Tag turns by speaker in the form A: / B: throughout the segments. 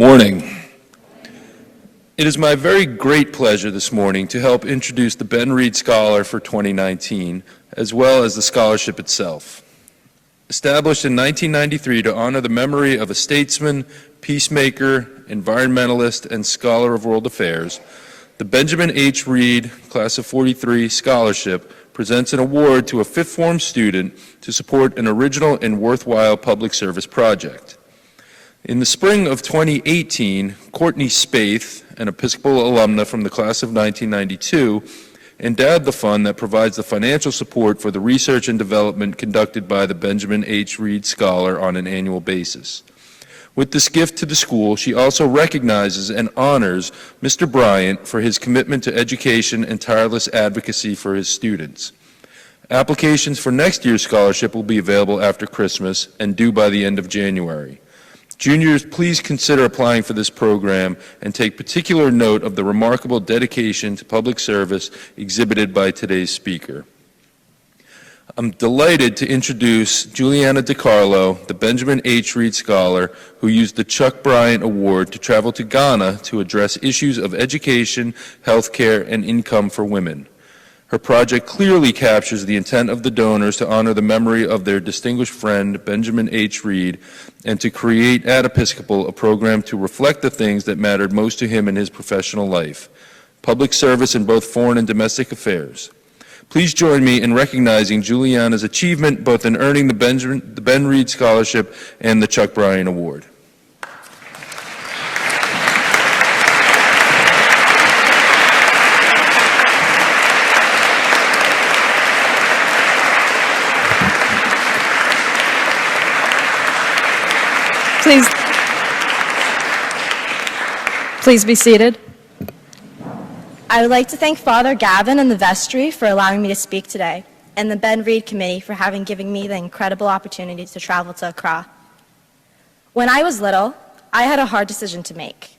A: morning. It is my very great pleasure this morning to help introduce the Ben Reed Scholar for 2019, as well as the scholarship itself. Established in 1993 to honor the memory of a statesman, peacemaker, environmentalist, and scholar of world affairs, the Benjamin H. Reed Class of 43 Scholarship presents an award to a fifth form student to support an original and worthwhile public service project. In the spring of 2018, Courtney Spaeth, an Episcopal alumna from the class of 1992, endowed the fund that provides the financial support for the research and development conducted by the Benjamin H. Reed Scholar on an annual basis. With this gift to the school, she also recognizes and honors Mr. Bryant for his commitment to education and tireless advocacy for his students. Applications for next year's scholarship will be available after Christmas and due by the end of January. Juniors, please consider applying for this program and take particular note of the remarkable dedication to public service exhibited by today's speaker. I'm delighted to introduce Juliana Di Carlo, the Benjamin H. Reed Scholar, who used the Chuck Bryant Award to travel to Ghana to address issues of education, healthcare, and income for women. Her project clearly captures the intent of the donors to honor the memory of their distinguished friend, Benjamin H. Reed, and to create at Episcopal a program to reflect the things that mattered most to him in his professional life, public service in both foreign and domestic affairs. Please join me in recognizing Juliana's achievement both in earning the Ben Reed Scholarship and the Chuck Bryant Award.
B: Please be seated. I would like to thank Father Gavin and the vestry for allowing me to speak today, and the Ben Reed Committee for having given me the incredible opportunity to travel to Accra. When I was little, I had a hard decision to make.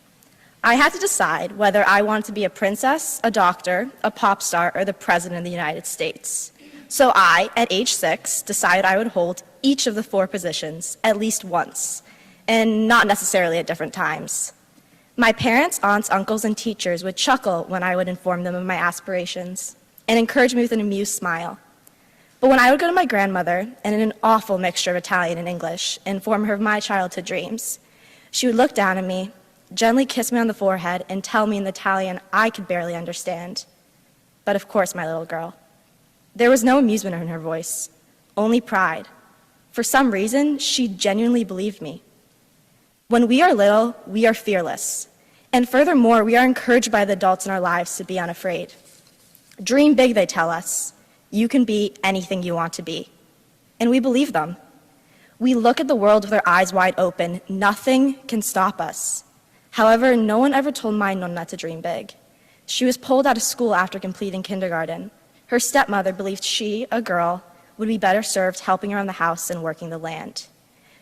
B: I had to decide whether I wanted to be a princess, a doctor, a pop star, or the President of the United States. So I, at age 6, decided I would hold each of the 4 positions at least once, and not necessarily at different times. My parents, aunts, uncles, and teachers would chuckle when I would inform them of my aspirations and encourage me with an amused smile. But when I would go to my grandmother, and in an awful mixture of Italian and English, inform her of my childhood dreams, she would look down at me, gently kiss me on the forehead, and tell me in the Italian I could barely understand. But of course, my little girl. There was no amusement in her voice, only pride. For some reason, she genuinely believed me. When we are little, we are fearless. And furthermore, we are encouraged by the adults in our lives to be unafraid. Dream big, they tell us. You can be anything you want to be. And we believe them. We look at the world with our eyes wide open. Nothing can stop us. However, no one ever told my nonna to dream big. She was pulled out of school after completing kindergarten. Her stepmother believed she, a girl, would be better served helping around the house and working the land.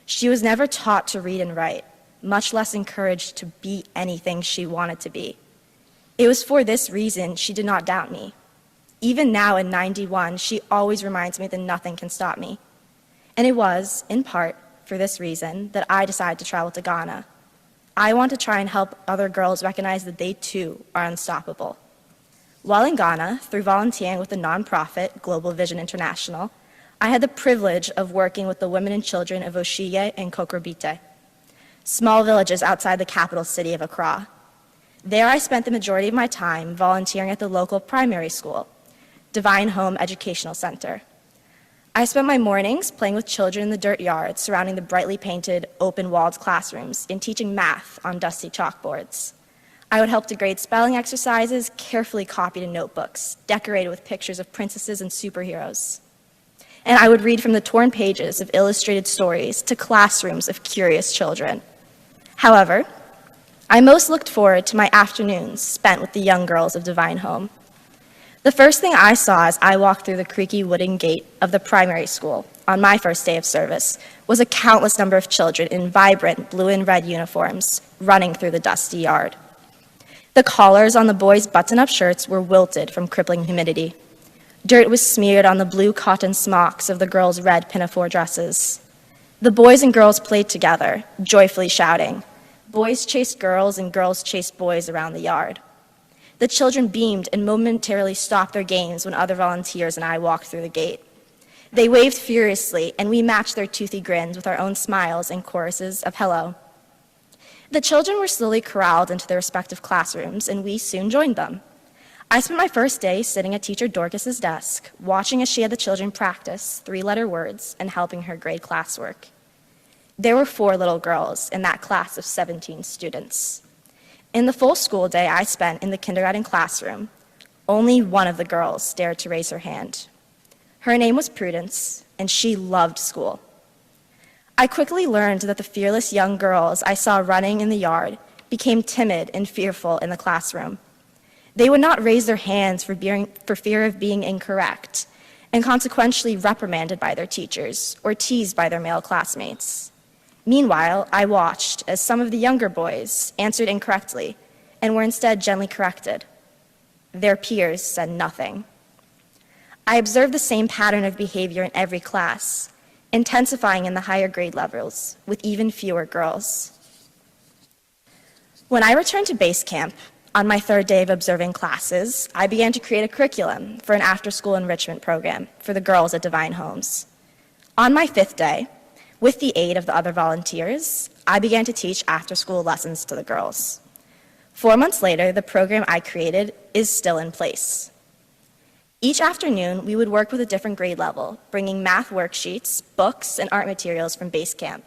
B: She was never taught to read and write, much less encouraged to be anything she wanted to be. It was for this reason she did not doubt me. Even now in 91, she always reminds me that nothing can stop me. And it was, in part, for this reason that I decided to travel to Ghana. I want to try and help other girls recognize that they too are unstoppable. While in Ghana, through volunteering with the nonprofit Global Vision International, I had the privilege of working with the women and children of Oshige and Kokrobite, small villages outside the capital city of Accra. There I spent the majority of my time volunteering at the local primary school, Divine Home Educational Center. I spent my mornings playing with children in the dirt yard surrounding the brightly painted, open-walled classrooms and teaching math on dusty chalkboards. I would help to grade spelling exercises carefully copied in notebooks, decorated with pictures of princesses and superheroes. And I would read from the torn pages of illustrated stories to classrooms of curious children. However, I most looked forward to my afternoons spent with the young girls of Divine Home. The first thing I saw as I walked through the creaky wooden gate of the primary school on my first day of service was a countless number of children in vibrant blue and red uniforms running through the dusty yard. The collars on the boys' button-up shirts were wilted from crippling humidity. Dirt was smeared on the blue cotton smocks of the girls' red pinafore dresses. The boys and girls played together, joyfully shouting, Boys chased girls and girls chased boys around the yard. The children beamed and momentarily stopped their games when other volunteers and I walked through the gate. They waved furiously, and we matched their toothy grins with our own smiles and choruses of hello. The children were slowly corralled into their respective classrooms, and we soon joined them. I spent my first day sitting at Teacher Dorcas's desk, watching as she had the children practice three-letter words and helping her grade classwork. There were 4 little girls in that class of 17 students. In the full school day I spent in the kindergarten classroom, only one of the girls dared to raise her hand. Her name was Prudence, and she loved school. I quickly learned that the fearless young girls I saw running in the yard became timid and fearful in the classroom. They would not raise their hands for fear of being incorrect, and consequently reprimanded by their teachers or teased by their male classmates. Meanwhile, I watched as some of the younger boys answered incorrectly and were instead gently corrected. Their peers said nothing. I observed the same pattern of behavior in every class, intensifying in the higher grade levels with even fewer girls. When I returned to base camp, on my 3rd day of observing classes, I began to create a curriculum for an after-school enrichment program for the girls at Divine Homes. On my 5th day, with the aid of the other volunteers, I began to teach after-school lessons to the girls. 4 months later, the program I created is still in place. Each afternoon, we would work with a different grade level, bringing math worksheets, books, and art materials from base camp.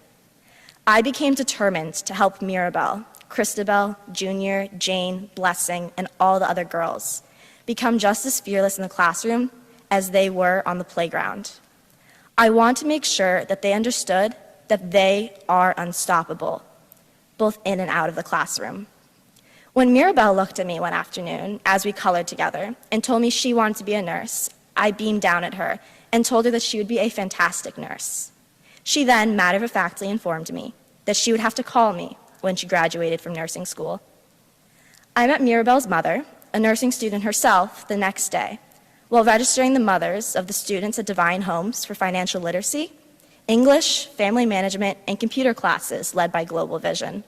B: I became determined to help Mirabelle, Christabel, Junior, Jane, Blessing, and all the other girls become just as fearless in the classroom as they were on the playground. I want to make sure that they understood that they are unstoppable, both in and out of the classroom. When Mirabelle looked at me one afternoon as we colored together and told me she wanted to be a nurse, I beamed down at her and told her that she would be a fantastic nurse. She then matter-of-factly informed me that she would have to call me when she graduated from nursing school. I met Mirabelle's mother, a nursing student herself, the next day, while registering the mothers of the students at Divine Homes for financial literacy, English, family management, and computer classes led by Global Vision.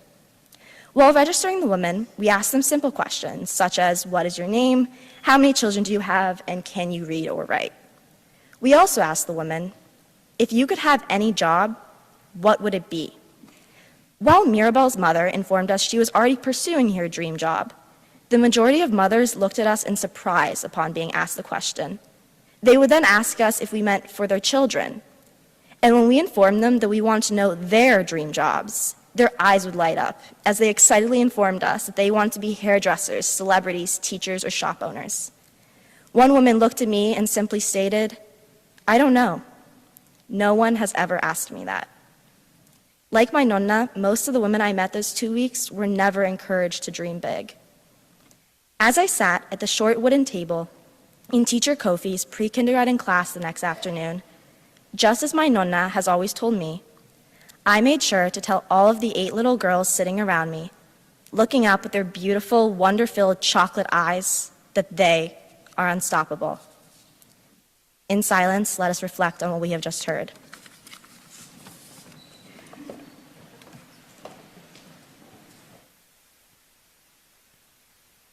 B: While registering the women, we asked them simple questions such as, what is your name, how many children do you have, and can you read or write? We also asked the women, if you could have any job, what would it be? While Mirabelle's mother informed us she was already pursuing her dream job, the majority of mothers looked at us in surprise upon being asked the question. They would then ask us if we meant for their children. And when we informed them that we wanted to know their dream jobs, their eyes would light up as they excitedly informed us that they wanted to be hairdressers, celebrities, teachers, or shop owners. One woman looked at me and simply stated, I don't know. No one has ever asked me that. Like my nonna, most of the women I met those 2 weeks were never encouraged to dream big. As I sat at the short wooden table in Teacher Kofi's pre-kindergarten class the next afternoon, just as my nonna has always told me, I made sure to tell all of the 8 little girls sitting around me, looking up with their beautiful, wonder-filled chocolate eyes, that they are unstoppable. In silence, let us reflect on what we have just heard.